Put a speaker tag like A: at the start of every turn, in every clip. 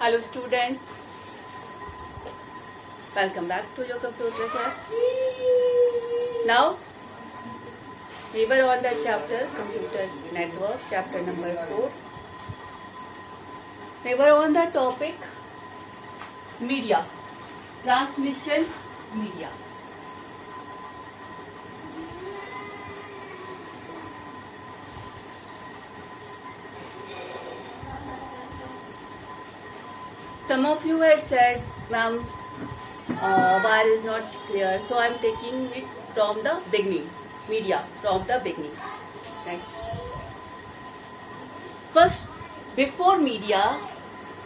A: Hello students, welcome back to your computer class. Now we were on the chapter Computer Network, chapter number 4. We were on the topic media, transmission media. Some of you had said, ma'am, wire is not clear, so I am taking it from the beginning, media, from the beginning. Right? First, before media,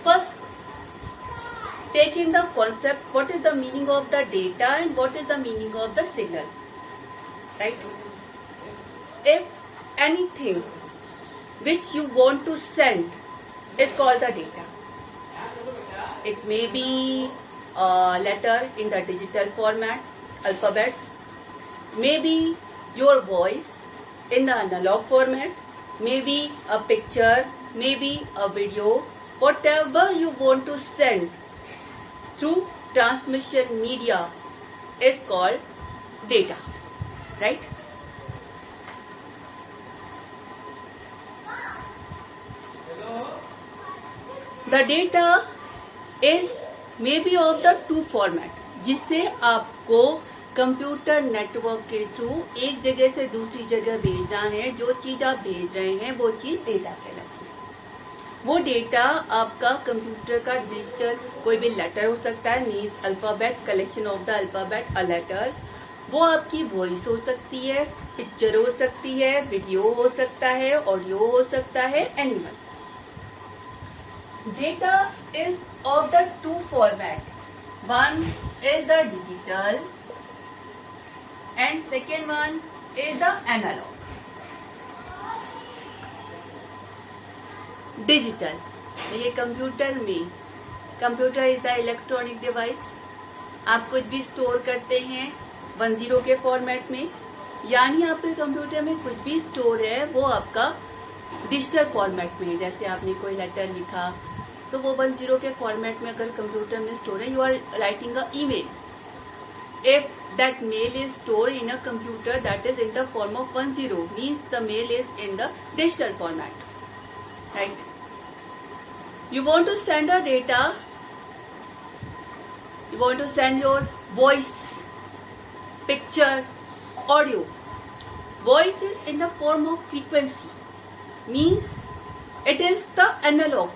A: first taking the concept, what is the meaning of the data and what is the meaning of the signal. Right? If anything which you want to send is called the data. It may be a letter in the digital format, alphabets, maybe your voice in the analog format, maybe a picture, maybe a video, whatever you want to send through transmission media is called data, right? The data is maybe of the two format, जिससे आपको computer network के through एक जगह से दूसरी जगह भेजना है. जो चीज आप भेज रहे हैं वो चीज डेटा कहलाती है. वो डेटा आपका कंप्यूटर का डिजिटल कोई भी लेटर हो सकता है, means alphabet, collection of the alphabet, a letter. वो आपकी वॉइस हो सकती है, पिक्चर हो सकती है, वीडियो हो सकता है, ऑडियो हो सकता है, animal. Data is of the two format. One is the digital and second one is the analog. Digital, ये कंप्यूटर में, computer is the electronic device. आप कुछ भी स्टोर करते हैं 10 के फॉर्मेट में, यानी आपके कंप्यूटर में कुछ भी स्टोर है वो आपका डिजिटल फॉर्मेट में. जैसे आपने कोई लेटर लिखा तो वो 10 के फॉर्मेट में अगर कंप्यूटर में स्टोर है, you are writing a email. If that mail is store in a computer that is in the form of 10, means the mail is in the digital format, right? You want to send a data, you want to send your voice, picture, audio. Voice is in the form of frequency, means it is the analog.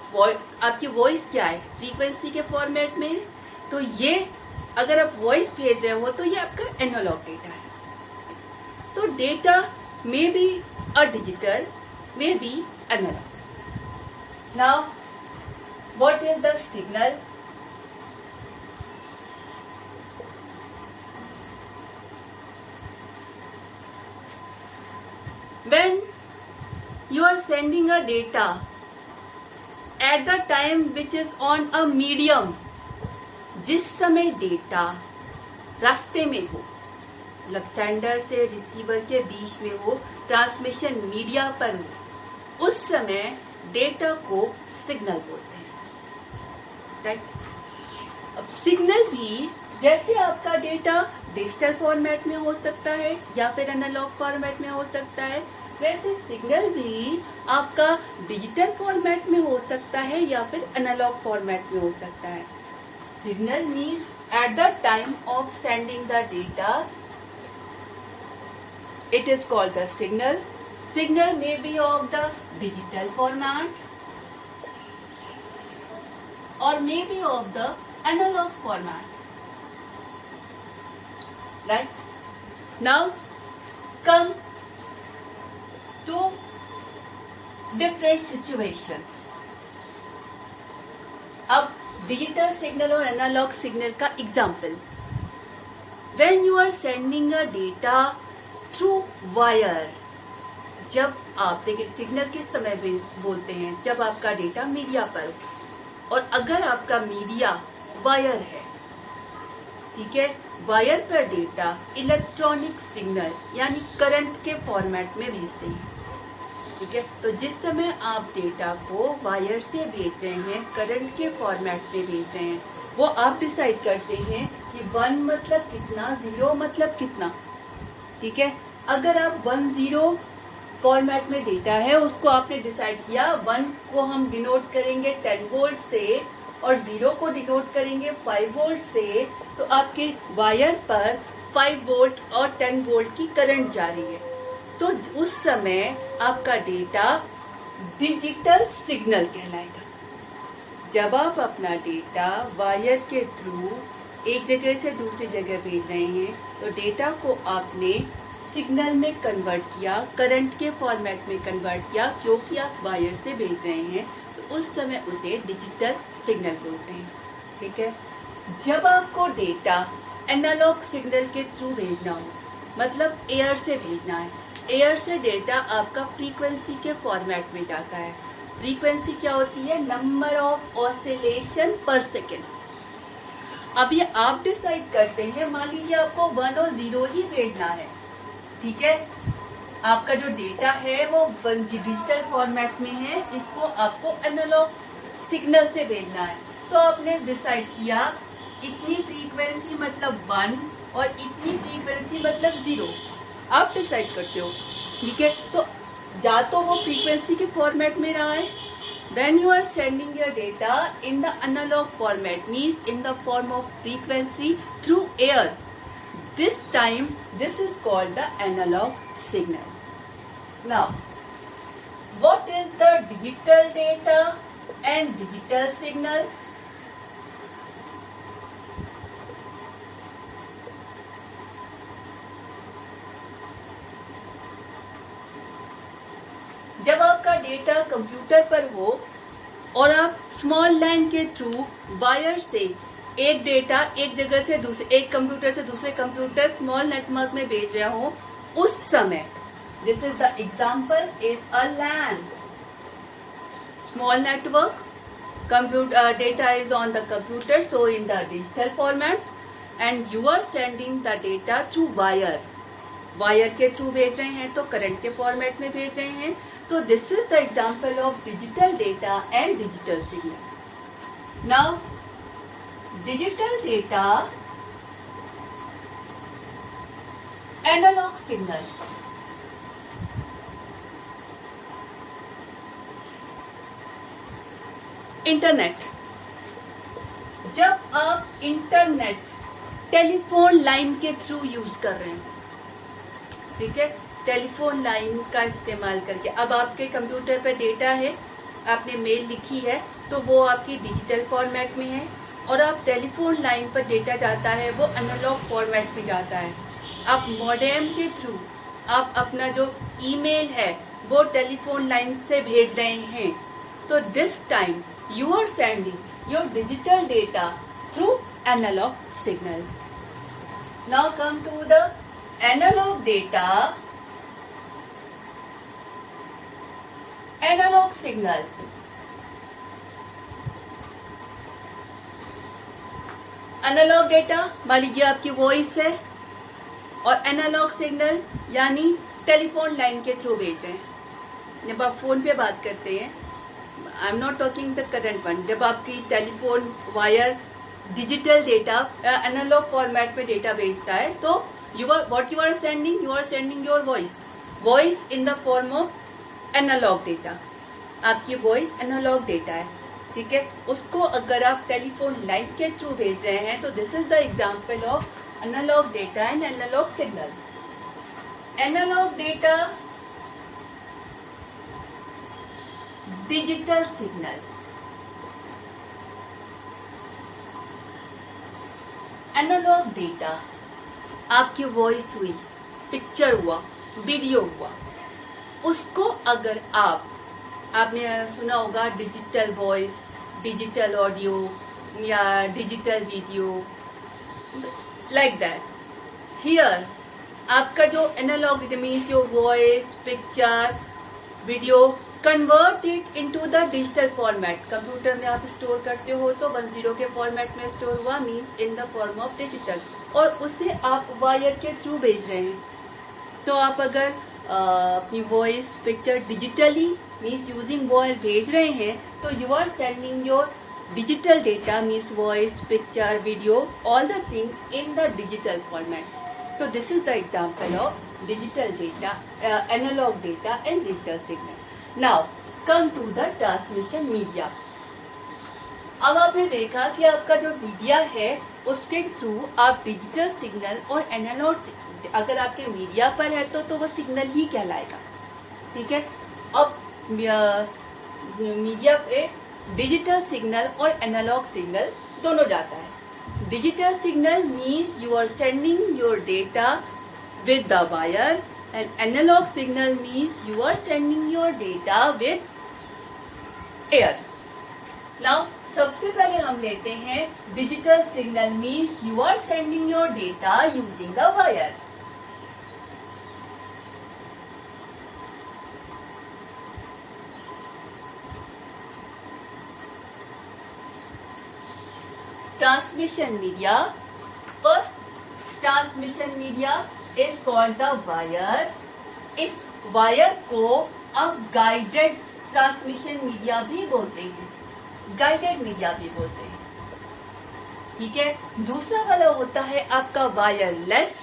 A: आपकी voice क्या है? Frequency के format में. तो ये अगर आप voice भेज रहे हो तो ये आपका एनालॉग डेटा है. तो data may be a digital, may be analog. Now what is the signal? When you are sending a data at the time which is on a medium, जिस समय डेटा रास्ते में हो, मतलब सेंडर से receiver के बीच में हो, ट्रांसमिशन मीडिया पर हो, उस समय डेटा को सिग्नल बोलते हैं, राइट? अब सिग्नल भी जैसे आपका डेटा डिजिटल फॉर्मेट में हो सकता है या फिर एनालॉग फॉर्मेट में हो सकता है, वैसे सिग्नल भी आपका डिजिटल फॉर्मेट में हो सकता है या फिर एनालॉग फॉर्मेट में हो सकता है. Signal means at the time of sending the data it is called the signal. Signal may be of the digital format और may be of the analog format, right? Now come to different situations. अब digital signal और analog signal का example. When you are sending a data through wire, जब आप देखिए signal किस समय बोलते हैं? जब आपका डेटा मीडिया पर हो, और अगर आपका मीडिया वायर है, ठीक है, वायर पर डेटा इलेक्ट्रॉनिक सिग्नल यानी करंट के फॉर्मेट में भेजते हैं. ठीक है। तो जिस समय आप डेटा को वायर से भेज रहे हैं, करंट के फॉर्मेट में भेज रहे हैं, वो आप डिसाइड करते हैं कि 1 मतलब कितना, 0 मतलब कितना, ठीक है। अगर आप 10 फॉर्मेट में डेटा है, उसको आपने डिसाइड किया, 1 को हम डिनोट करेंगे 10 वोल्ट से और 0 को डिनोट करेंगे 5 वोल्ट से, तो आपके वायर पर 5 वोल्ट और 10 वोल्ट की करंट जा रही है। तो उस समय आपका डेटा डिजिटल सिग्नल कहलाएगा। जब आप अपना डेटा वायर के थ्रू एक जगह से दूसरी जगह भेज रहे हैं, तो डेटा को आपने सिग्नल में कन्वर्ट किया, करंट के फॉर्मेट में कन्वर्ट किया, क्योंकि आप वायर से भेज रहे हैं, तो उस समय उसे डिजिटल सिग्नल बोलते हैं, ठीक है। जब आपको डेटा एनालॉग सिग्नल के थ्रू भेजना हो, मतलब एयर से भेजना है, एयर से डेटा आपका फ्रीक्वेंसी के फॉर्मेट में जाता है। फ्रीक्वेंसी क्या होती है? नंबर ऑफ ऑसिलेशन पर सेकेंड। अब ये आप डिसाइड करते हैं, मान लीजिए आपको 1 और 0 ही भेजना है, ठीक है। आपका जो डेटा है वो डिजिटल फॉर्मेट में है, इसको आपको एनालॉग सिग्नल से भेजना है। तो आपने डिसाइड किया इतनी फ्रीक्वेंसी मतलब 1 और इतनी फ्रीक्वेंसी मतलब 0, आप डिसाइड करते हो, ठीक है। तो या तो वो फ्रीक्वेंसी के फॉर्मेट में रहा है, when you are sending your data in the analog format, means in the form of frequency through air, this time this is called the analog signal. Now what is the digital data and digital signal? जब आपका data computer पर हो और आप small line के through wire से एक data एक जगह से दूसरे, एक कंप्यूटर से दूसरे कंप्यूटर स्मॉल नेटवर्क में भेज रहे हो, उस समय this is the example is a LAN small network, computer data is on the computer, so in the digital format, and you are sending the data through wire. Wire के through भेज रहे हैं तो करंट के format में भेज रहे हैं। तो this is the example of digital data and digital signal. Now digital data, analog signal. Internet, जब आप इंटरनेट टेलीफोन लाइन के थ्रू यूज कर रहे हैं, ठीक है, टेलीफोन लाइन का इस्तेमाल करके, अब आपके कंप्यूटर पर डेटा है, आपने मेल लिखी है, तो वो आपकी डिजिटल फॉर्मेट में है, और आप टेलीफोन लाइन पर डेटा जाता है वो एनालॉग फॉर्मेट में जाता है। आप मॉडेम के थ्रू आप अपना जो ईमेल है वो टेलीफोन लाइन से भेज रहे हैं, तो this time you are sending your digital data through analog signal. Now come to the analog data, analog signal. Analog data मान लीजिए आपकी वॉइस है, और एनालॉग सिग्नल यानी टेलीफोन लाइन के थ्रू भेज रहे हैं। जब आप फोन पे बात करते हैं, I am not talking the current one, जब आपकी telephone wire digital data analog format में डेटा भेजता है, तो you are sending your voice in the form of analog data. आपकी वॉइस एनालॉग डेटा है, ठीक है। उसको अगर आप टेलीफोन लाइन के थ्रू भेज रहे हैं, तो this is the example of analog data and analog signal. Analog data, digital signal. Analog data आपकी वॉइस हुई, पिक्चर हुआ, वीडियो हुआ, उसको अगर आपने सुना होगा डिजिटल वॉइस, डिजिटल ऑडियो या digital video, like that. Here आपका जो analog means your voice, picture, video, convert it into the digital format. Computer में आप स्टोर करते हो तो 10 के फॉर्मेट में स्टोर हुआ, means in the form of digital, और उसे आप वायर के थ्रू भेज रहे हैं। तो आप अगर अपनी voice picture digitally means using wire भेज रहे हैं, तो you are sending your digital data means voice picture video all the things in the digital format. So this is the example of digital data, analog data and digital signal. Now come to the transmission media. अब आपने देखा कि आपका जो media है उसके through आप digital signal और एनालॉग, अगर आपके मीडिया पर है तो वो सिग्नल ही कहलाएगा. ठीक है. अब मीडिया पे डिजिटल सिग्नल और एनालॉग सिग्नल दोनों जाता है. Digital signal means you are sending your data with the wire, and analog signal means you are sending your data with air. Now सबसे पहले हम लेते हैं digital signal means you are sending your data using the wire. Transmission media. First transmission media is called the wire. इस wire को अब guided transmission media भी बोलते हैं, गाइडेड मीडिया भी बोलते हैं. ठीक है. दूसरा वाला होता है आपका वायरलेस,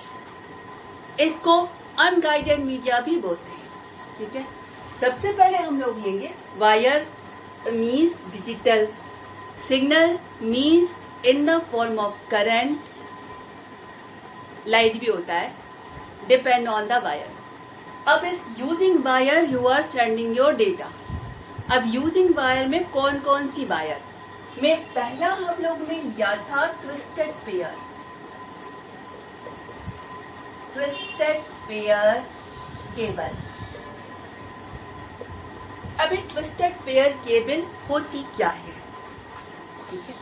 A: इसको अनगाइडेड मीडिया भी बोलते हैं. ठीक है. सबसे पहले हम लोग लेंगे wire means digital, signal means in the form of current, light भी होता है, डिपेंड ऑन द वायर. अब इस using wire you are sending your data. अब यूजिंग वायर में कौन कौन सी वायर में पहला हम लोग ने लिया था twisted pair. Twisted pair cable. अभी ट्विस्टेड पेयर केबल होती क्या है? ठीक है.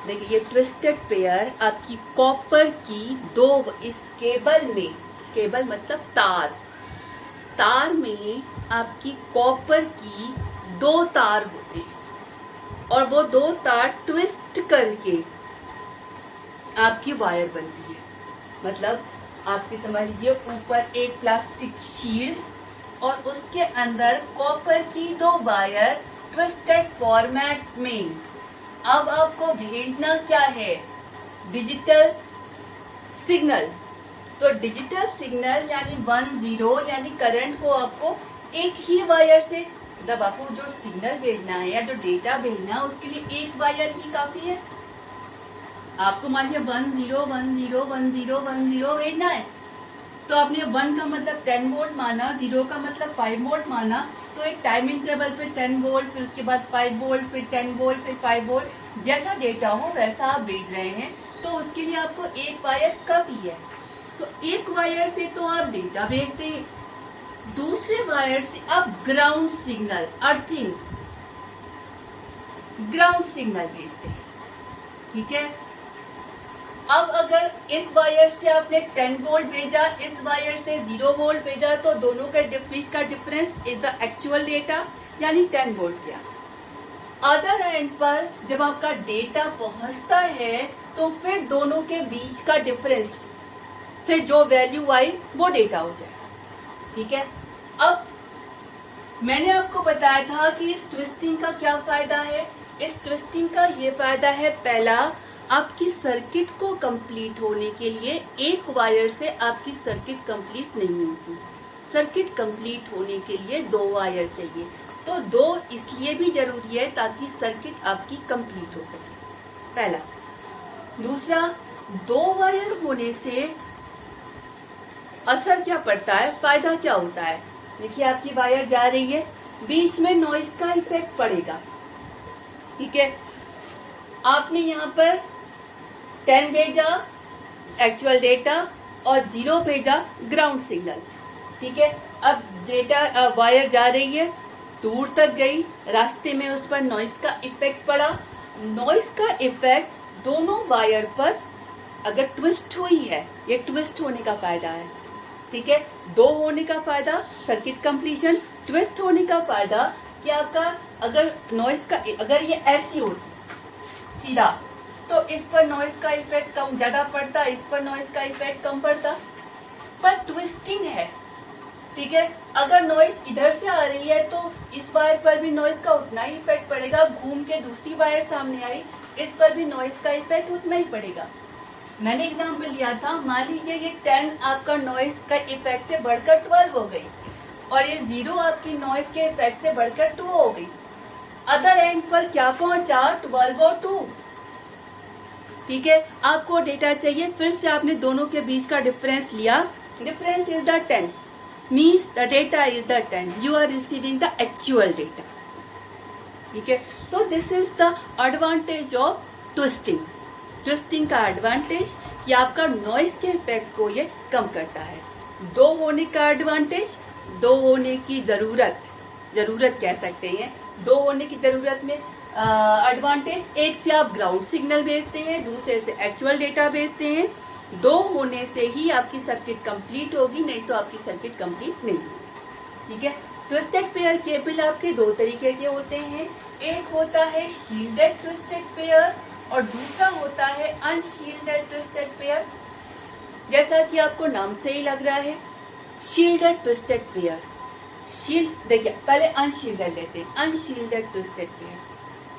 A: देखिए ये ट्विस्टेड पेयर आपकी कॉपर की दो, इस केबल में, केबल मतलब तार, तार में आपकी कॉपर की दो तार होते हैं और वो दो तार ट्विस्ट करके आपकी वायर बनती है. मतलब आपकी समझ लीजिए ऊपर एक प्लास्टिक शील्ड और उसके अंदर कॉपर की दो वायर ट्विस्टेड फॉर्मेट में. अब आपको भेजना क्या है? Digital signal. तो डिजिटल सिग्नल यानी 10 यानी करंट को आपको एक ही वायर से, जब आपको जो सिग्नल भेजना है या जो डेटा भेजना है उसके लिए एक वायर ही काफी है. आपको मान लिया 10 भेजना है, तो आपने 1 का मतलब 10 वोल्ट माना, 0 का मतलब 5 वोल्ट माना, तो एक टाइम इंटरवल पे 10 वोल्ट, फिर उसके बाद 5 वोल्ट, फिर 10 वोल्ट, फिर 5 वोल्ट, जैसा डेटा हो वैसा आप भेज रहे हैं. तो उसके लिए आपको एक वायर काफी है. तो एक वायर से तो आप डेटा भेजते हैं, दूसरे वायर से आप ground signal, earthing ground signal भेजते हैं. ठीक है. अब अगर इस वायर से आपने 10 वोल्ट भेजा, इस वायर से 0 वोल्ट भेजा, तो दोनों के बीच का difference is the actual data यानी 10 वोल्ट गया. अदर एंड पर जब आपका डेटा पहुंचता है तो फिर दोनों के बीच का डिफरेंस से जो वैल्यू आई वो डेटा हो जाएगा. ठीक है. अब मैंने आपको बताया था कि इस ट्विस्टिंग का क्या फायदा है. इस ट्विस्टिंग का ये फायदा है, पहला आपकी सर्किट को कंप्लीट होने के लिए एक वायर से आपकी सर्किट कंप्लीट नहीं होती. सर्किट कंप्लीट होने के लिए 2 वायर चाहिए. तो 2 इसलिए भी जरूरी है ताकि सर्किट आपकी कंप्लीट हो सके, पहला. दूसरा, 2 वायर होने से असर क्या पड़ता है, फायदा क्या होता है? देखिए आपकी वायर जा रही है, बीच में नॉइस का इफेक्ट पड़ेगा. ठीक है. आपने यहाँ पर 10 भेजा एक्चुअल डेटा और 0 भेजा ग्राउंड सिग्नल. ठीक है. अब डेटा वायर जा रही है, दूर तक गई, रास्ते में उस पर नॉइस का इफेक्ट पड़ा. नॉइस का इफेक्ट दोनों वायर पर अगर ट्विस्ट हुई है, ये ट्विस्ट होने का फायदा है. ठीक है. 2 होने का फायदा सर्किट कंप्लीशन, ट्विस्ट होने का फायदा कि आपका अगर नॉइस का, अगर ये ऐसी होती सीधा तो इस पर नॉइस का इफेक्ट कम ज्यादा पड़ता, इस पर नॉइस का इफेक्ट कम पड़ता. पर ट्विस्टिंग है, ठीक है। अगर नॉइस इधर से आ रही है तो इस वायर पर भी नॉइस का उतना ही इफेक्ट पड़ेगा, घूम के दूसरी वायर सामने आई इस पर भी नॉइस का इफेक्ट उतना ही पड़ेगा। मैंने एग्जांपल लिया था, मान लीजिए ये 10 आपका नॉइस का इफेक्ट से बढ़कर 12 हो गई और ये 0 आपकी नॉइस के इफेक्ट से बढ़कर 2 हो गई। अदर एंड पर क्या पहुंचा, 12 और 2। ठीक है, आपको डेटा चाहिए, फिर से आपने दोनों के बीच का डिफरेंस लिया, difference is the 10 means the data is the 10, you are receiving the actual data। ठीक है, तो this is the advantage of twisting. Twisting का एडवांटेज कि आपका नॉइस के इफेक्ट को ये कम करता है। दो होने का एडवांटेज, दो होने की जरूरत कह सकते हैं। दो होने की जरूरत में एडवांटेज, एक से आप ग्राउंड सिग्नल भेजते हैं, दूसरे से एक्चुअल डेटा भेजते हैं। दो होने से ही आपकी सर्किट कंप्लीट होगी, नहीं तो आपकी सर्किट कंप्लीट नहीं होगी। ठीक है, ट्विस्टेड पेयर केबल आपके दो तरीके के होते हैं, एक होता है शील्डेड ट्विस्टेड पेयर और दूसरा होता है अनशील्डेड ट्विस्टेड पेयर। जैसा कि आपको नाम से ही लग रहा है, शील्डेड ट्विस्टेड पेयर। देखिए पहले अनशील्डेड लेते हैं, unshielded twisted pair.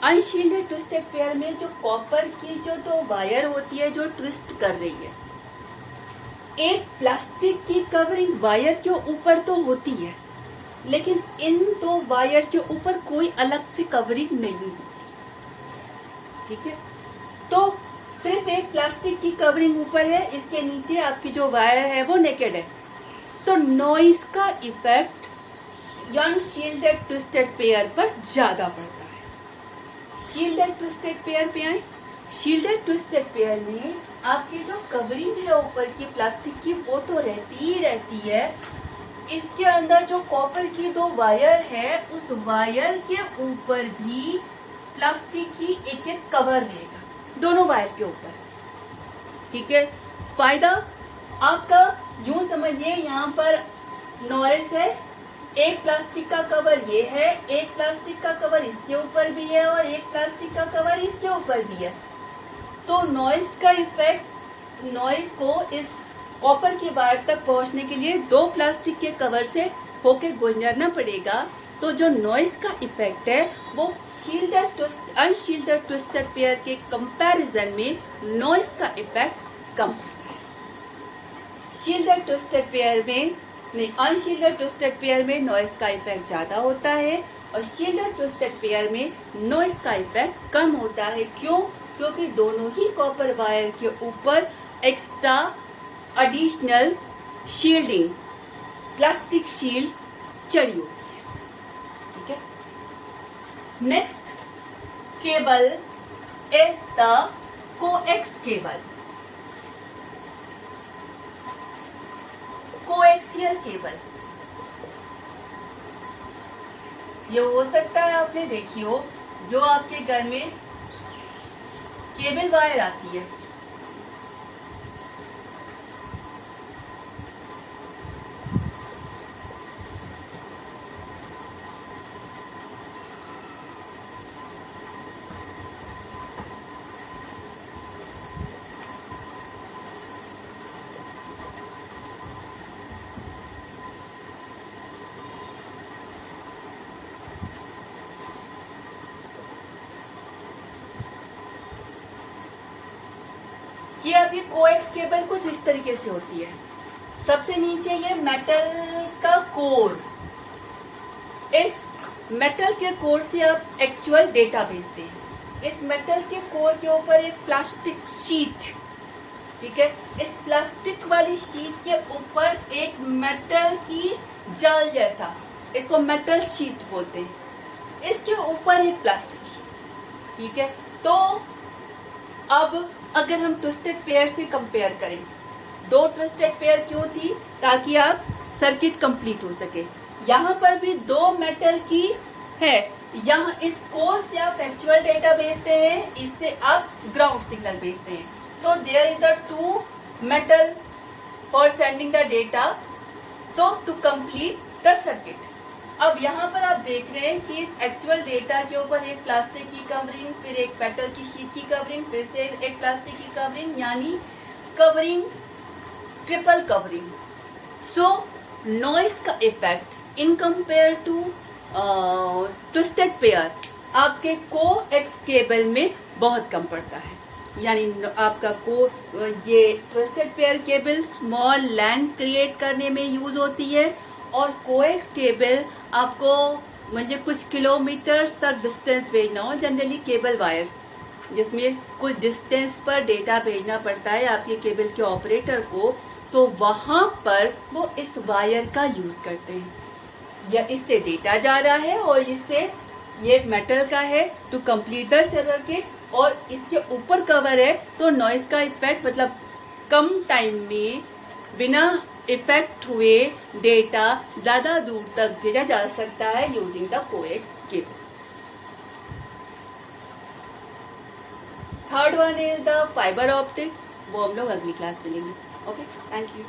A: Unshielded twisted pair में जो कॉपर की जो दो वायर होती है जो ट्विस्ट कर रही है, एक प्लास्टिक की कवरिंग वायर के ऊपर तो होती है, लेकिन इन दो वायर के ऊपर कोई अलग से कवरिंग नहीं होती। ठीक है, तो सिर्फ एक प्लास्टिक की कवरिंग ऊपर है, इसके नीचे आपकी जो वायर है वो नेकेड है, तो नॉइस का इफेक्ट अनशील्डेड ट्विस्टेड पेयर पर ज्यादा पड़ता है। शील्डेड ट्विस्टेड पेयर पे आए, शील्डेड ट्विस्टेड पेयर में आपकी जो कवरिंग है ऊपर की प्लास्टिक की वो तो रहती ही रहती है, इसके अंदर जो कॉपर की दो वायर है उस वायर के ऊपर भी प्लास्टिक की एक एक कवर रहेगा, दोनों वायर के ऊपर। ठीक है, फायदा आपका यूं समझिए, यहाँ पर नॉइस है, एक प्लास्टिक का कवर ये है, एक प्लास्टिक का कवर इसके ऊपर भी है और एक प्लास्टिक का कवर इसके ऊपर भी है, तो नॉइस का इफेक्ट, नॉइस को इस कॉपर की वायर तक पहुंचने के लिए दो प्लास्टिक के कवर से होके गुजरना पड़ेगा। तो जो नॉइस का इफेक्ट है वो अनशील्डेड ट्विस्टेड पेयर के कंपैरिजन में नॉइस का इफेक्ट कम होता है। शील्डेड ट्विस्टेड पेयर में नहीं, अनशील्डेड ट्विस्टेड पेयर में नॉइस का इफेक्ट ज्यादा होता है और शील्डेड ट्विस्टेड पेयर में नॉइस का इफेक्ट कम होता है। क्यों? क्योंकि दोनों ही कॉपर वायर के ऊपर extra additional shielding, plastic shield चढ़ी होती है। ठीक है, next cable is the coax cable, coaxial cable. ये हो सकता है आपने देखी हो, जो आपके घर में केबल वायर आती है, ये अभी कोएक्स केबल कुछ इस तरीके से होती है। सबसे नीचे ये मेटल का कोर, इस मेटल के कोर से आप एक्चुअल डेटा भेजते हैं। इस मेटल के कोर के ऊपर एक प्लास्टिक शीट, ठीक है, इस प्लास्टिक वाली शीट के ऊपर एक मेटल की जाल जैसा, इसको मेटल शीट बोलते हैं, इसके ऊपर एक प्लास्टिक शीट। ठीक है, तो अब अगर हम ट्विस्टेड पेयर से कंपेयर करें, दो ट्विस्टेड पेयर क्यों थी? ताकि आप सर्किट कंप्लीट हो सके। यहाँ पर भी दो मेटल की है, यहाँ इस कोर से आप एक्चुअल डेटा भेजते हैं, इससे आप ग्राउंड सिग्नल भेजते हैं। तो there is the two metal for sending the data, तो टू कंप्लीट द सर्किट। अब यहाँ पर आप देख रहे हैं कि इस एक्चुअल डेटा के ऊपर एक प्लास्टिक की कवरिंग, फिर एक मेटल की शीट की कवरिंग, फिर से एक प्लास्टिक की कवरिंग, यानी covering, triple covering. So noise का effect in compare to twisted pair आपके कोएक्स केबल में बहुत कम पड़ता है। यानी आपका ये twisted pair cable small LAN create करने में यूज होती है और कोएक्स केबल आपको मतलब कुछ किलोमीटर्स तक डिस्टेंस भेजना हो, जनरली केबल वायर जिसमें कुछ डिस्टेंस पर डेटा भेजना पड़ता है आपके केबल के ऑपरेटर को, तो वहाँ पर वो इस वायर का यूज़ करते हैं। या इससे डेटा जा रहा है और इससे ये मेटल का है टू कंप्लीट द सर्किट और इसके ऊपर कवर है, तो नॉइस का इफेक्ट मतलब कम टाइम में बिना इफेक्ट हुए डेटा ज़्यादा दूर तक भेजा जा सकता है using the coax cable. Third one is the fibre optic, वो हम लोग अगली क्लास में लेंगे। Okay, thank you.